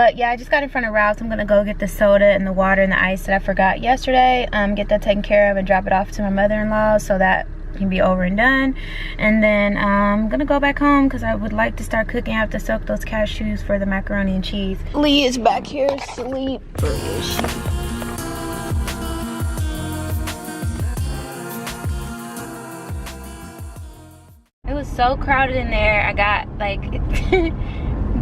But yeah, I just got in front of Ralph's. I'm gonna go get the soda and the water and the ice that I forgot yesterday, get that taken care of and drop it off to my mother-in-law so that can be over and done. And then I'm gonna go back home because I would like to start cooking. I have to soak those cashews for the macaroni and cheese. Lee is back here asleep. Where is she? It was so crowded in there. I got like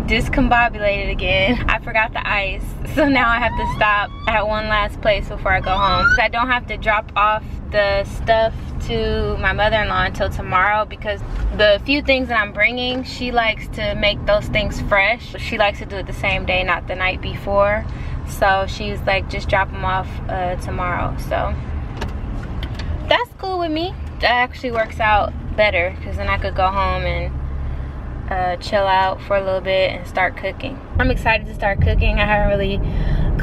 discombobulated again. I forgot the ice, so now I have to stop at one last place before I go home. I don't have to drop off the stuff to my mother-in-law until tomorrow because the few things that I'm bringing, she likes to make those things fresh. She likes to do it the same day, not the night before. So she's like, just drop them off tomorrow. So that's cool with me. That actually works out better because then I could go home and chill out for a little bit and start cooking. I'm excited to start cooking. I haven't really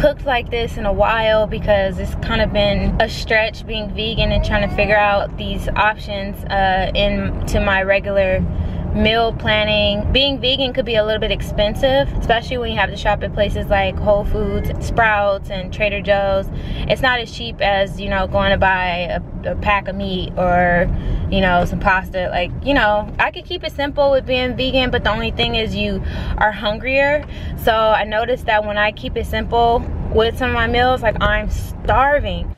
cooked like this in a while because it's kind of been a stretch being vegan and trying to figure out these options into my regular meal planning. Being vegan could be a little bit expensive, especially when you have to shop at places like Whole Foods, Sprouts, and Trader Joe's. It's not as cheap as, you know, going to buy a pack of meat or, you know, some pasta. Like, you know, I could keep it simple with being vegan, but the only thing is you are hungrier. So I noticed that when I keep it simple with some of my meals, like, I'm starving.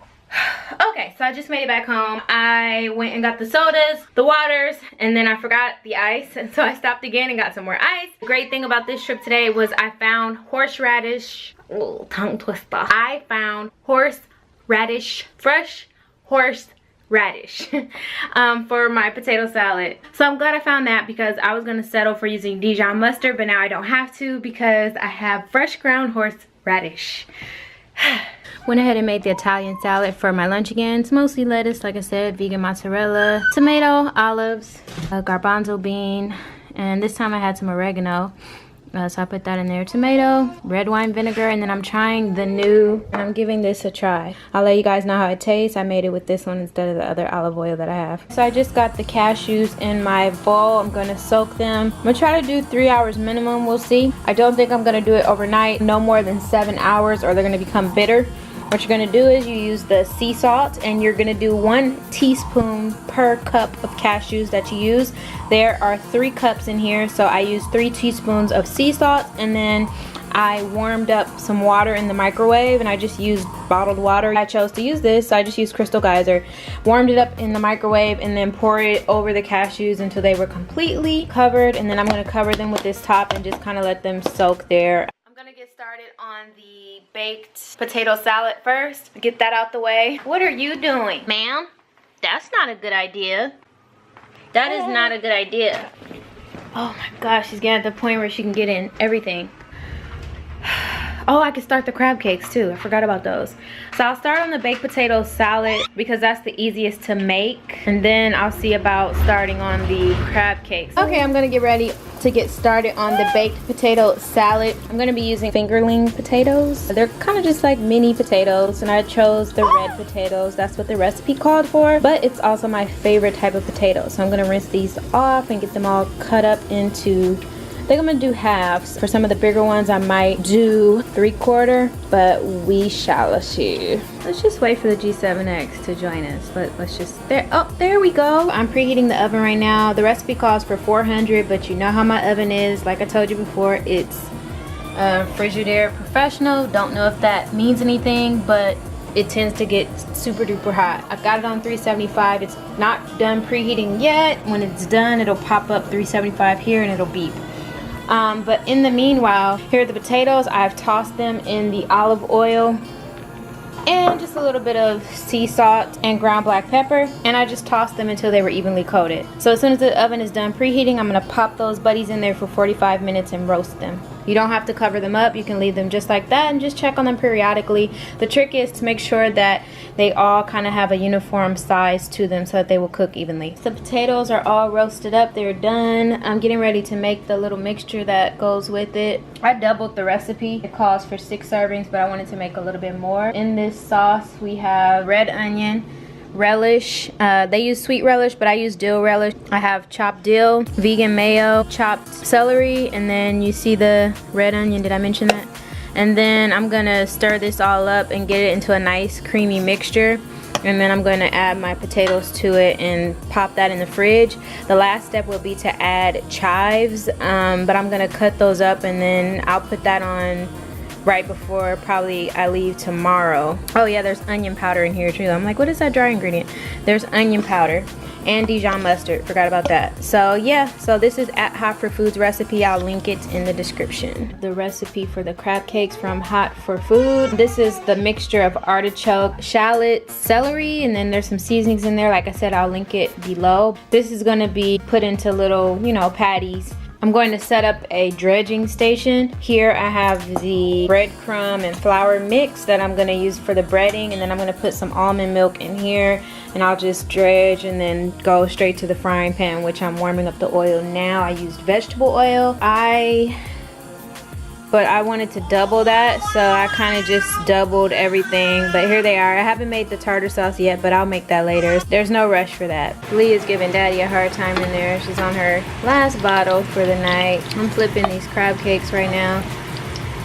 Okay, so I just made it back home. I went and got the sodas, the waters, and then I forgot the ice, and so I stopped again and got some more ice. The great thing about this trip today was I found horseradish, oh, tongue twister. I found horseradish, fresh horseradish for my potato salad. So I'm glad I found that because I was gonna settle for using Dijon mustard, but now I don't have to because I have fresh ground horseradish. Went ahead and made the Italian salad for my lunch again. It's mostly lettuce, like I said, vegan mozzarella, tomato, olives, a garbanzo bean, and this time I had some oregano. So I put that in there. Tomato, red wine vinegar, and then I'm trying the new, and I'm giving this a try. I'll let you guys know how it tastes. I made it with this one instead of the other olive oil that I have. So I just got the cashews in my bowl. I'm gonna soak them. I'm gonna try to do 3 hours minimum, we'll see. I don't think I'm gonna do it overnight, no more than 7 hours or they're gonna become bitter. What you're gonna do is you use the sea salt and you're gonna do 1 teaspoon per cup of cashews that you use. There are 3 cups in here, so I used 3 teaspoons of sea salt, and then I warmed up some water in the microwave, and I just used bottled water. I chose to use this, so I just used Crystal Geyser. Warmed it up in the microwave and then poured it over the cashews until they were completely covered, and then I'm gonna cover them with this top and just kind of let them soak there. I'm gonna get started on the baked potato salad first. Get that out the way. What are you doing, ma'am? That's not a good idea. That is not a good idea. Oh my gosh, she's getting at the point where she can get in everything. Oh, I can start the crab cakes too. I forgot about those. So I'll start on the baked potato salad because that's the easiest to make. And then I'll see about starting on the crab cakes. Okay, I'm gonna get ready to get started on the baked potato salad. I'm gonna be using fingerling potatoes. They're kind of just like mini potatoes, and I chose the red potatoes. That's what the recipe called for, but it's also my favorite type of potato. So I'm gonna rinse these off and get them all cut up into, I think I'm gonna do halves. For some of the bigger ones, I might do 3/4, but we shall see. Let's just wait for the G7X to join us. Let's just, there we go. I'm preheating the oven right now. The recipe calls for 400, but you know how my oven is. Like I told you before, it's Frigidaire Professional. Don't know if that means anything, but it tends to get super duper hot. I've got it on 375. It's not done preheating yet. When it's done, it'll pop up 375 here and it'll beep. But in the meanwhile, here are the potatoes. I've tossed them in the olive oil and just a little bit of sea salt and ground black pepper, and I just tossed them until they were evenly coated. So as soon as the oven is done preheating, I'm gonna pop those buddies in there for 45 minutes and roast them. You don't have to cover them up. You can leave them just like that and just check on them periodically. The trick is to make sure that they all kind of have a uniform size to them so that they will cook evenly. The potatoes are all roasted up. They're done. I'm getting ready to make the little mixture that goes with it. I doubled the recipe. It calls for 6 servings, but I wanted to make a little bit more. In this sauce, we have red onion, relish. They use sweet relish, but I use dill relish. I have chopped dill, vegan mayo, chopped celery, and then you see the red onion. Did I mention that? And then I'm gonna stir this all up and get it into a nice creamy mixture. And then I'm going to add my potatoes to it and pop that in the fridge. The last step will be to add chives, but I'm going to cut those up and then I'll put that on right before probably I leave tomorrow. Oh yeah, there's onion powder in here too. I'm like, what is that dry ingredient? There's onion powder and Dijon mustard, forgot about that. So yeah, so this is at Hot for Food's recipe. I'll link it in the description. The recipe for the crab cakes from Hot for Food. This is the mixture of artichoke, shallot, celery, and then there's some seasonings in there. Like I said, I'll link it below. This is gonna be put into little, you know, patties. I'm going to set up a dredging station. Here I have the breadcrumb and flour mix that I'm gonna use for the breading, and then I'm gonna put some almond milk in here, and I'll just dredge and then go straight to the frying pan, which I'm warming up the oil now. I used vegetable oil. But I wanted to double that, so I kind of just doubled everything. But here they are. I haven't made the tartar sauce yet, but I'll make that later. There's no rush for that. Lee is giving Daddy a hard time in there. She's on her last bottle for the night. I'm flipping these crab cakes right now.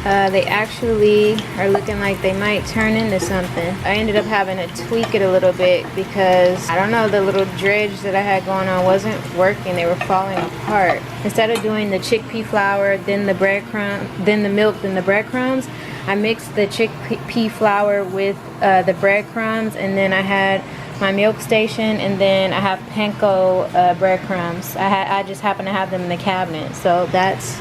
They actually are looking like they might turn into something. I ended up having to tweak it a little bit because, I don't know, the little dredge that I had going on wasn't working. They were falling apart. Instead of doing the chickpea flour, then the breadcrumb, then the milk, then the breadcrumbs, I mixed the chickpea flour with the breadcrumbs, and then I had my milk station, and then I have panko breadcrumbs. I just happen to have them in the cabinet, so that's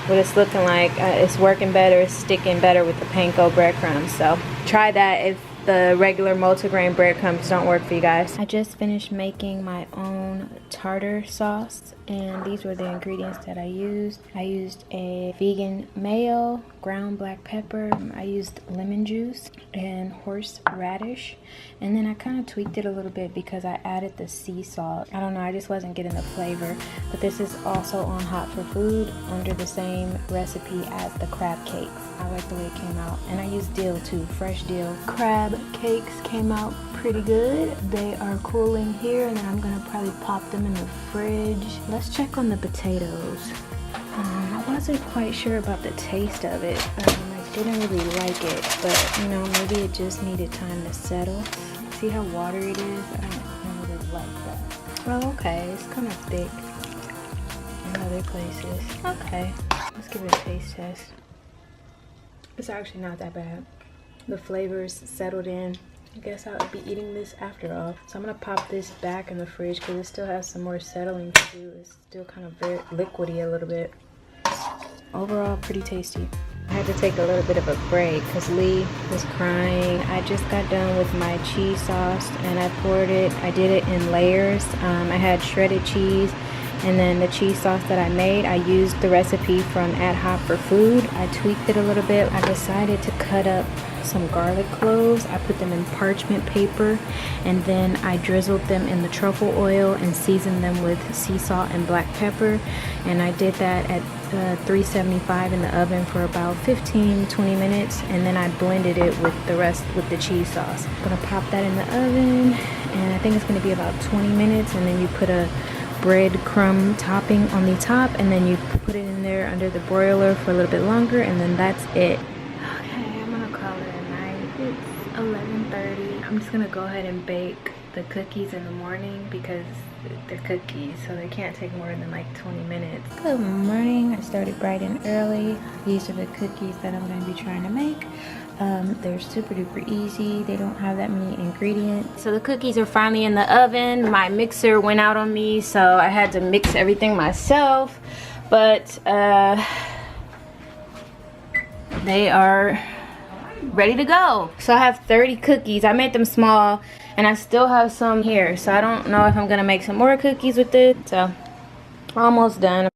what it's looking like. It's working better, it's sticking better with the panko breadcrumbs. So try that if the regular multigrain breadcrumbs don't work for you guys. I just finished making my own tartar sauce, and these were the ingredients that I used. I used a vegan mayo, ground black pepper, I used lemon juice and horseradish, and then I kind of tweaked it a little bit because I added the sea salt. I don't know, I just wasn't getting the flavor. But this is also on Hot for Food under the same recipe as the crab cakes. I like the way it came out, and I used dill too, fresh dill. Crab cakes came out pretty good. They are cooling here, and then I'm gonna probably pop them in the fridge. Let's check on the potatoes. I wasn't quite sure about the taste of it. I didn't really like it, but you know, maybe it just needed time to settle. See how watery it is? I don't really like that. Well, okay, it's kind of thick in other places. Okay, let's give it a taste test. It's actually not that bad. The flavors settled in. I guess I'll be eating this after all. So I'm gonna pop this back in the fridge because it still has some more settling to do. It's still kind of very liquidy a little bit. Overall, pretty tasty. I had to take a little bit of a break because Lee was crying. I just got done with my cheese sauce and I poured it. I did it in layers. I had shredded cheese, and then the cheese sauce that I made, I used the recipe from At Hot for Food. I tweaked it a little bit. I decided to cut up some garlic cloves. I put them in parchment paper, and then I drizzled them in the truffle oil and seasoned them with sea salt and black pepper. And I did that at 375 in the oven for about 15-20 minutes, and then I blended it with the rest with the cheese sauce. I'm gonna pop that in the oven, and I think it's gonna be about 20 minutes, and then you put a breadcrumb topping on the top, and then you put it in there under the broiler for a little bit longer, and then that's it. Okay, I'm gonna call it a night. It's 11:30. I'm just gonna go ahead and bake the cookies in the morning because they're cookies, so they can't take more than like 20 minutes. Good morning. I started bright and early. These are the cookies that I'm going to be trying to make. They're super duper easy. They don't have that many ingredients. So the cookies are finally in the oven. My mixer went out on me, so I had to mix everything myself. But they are ready to go. So I have 30 cookies. I made them small, and I still have some here, so I don't know if I'm gonna make some more cookies with it. So almost done.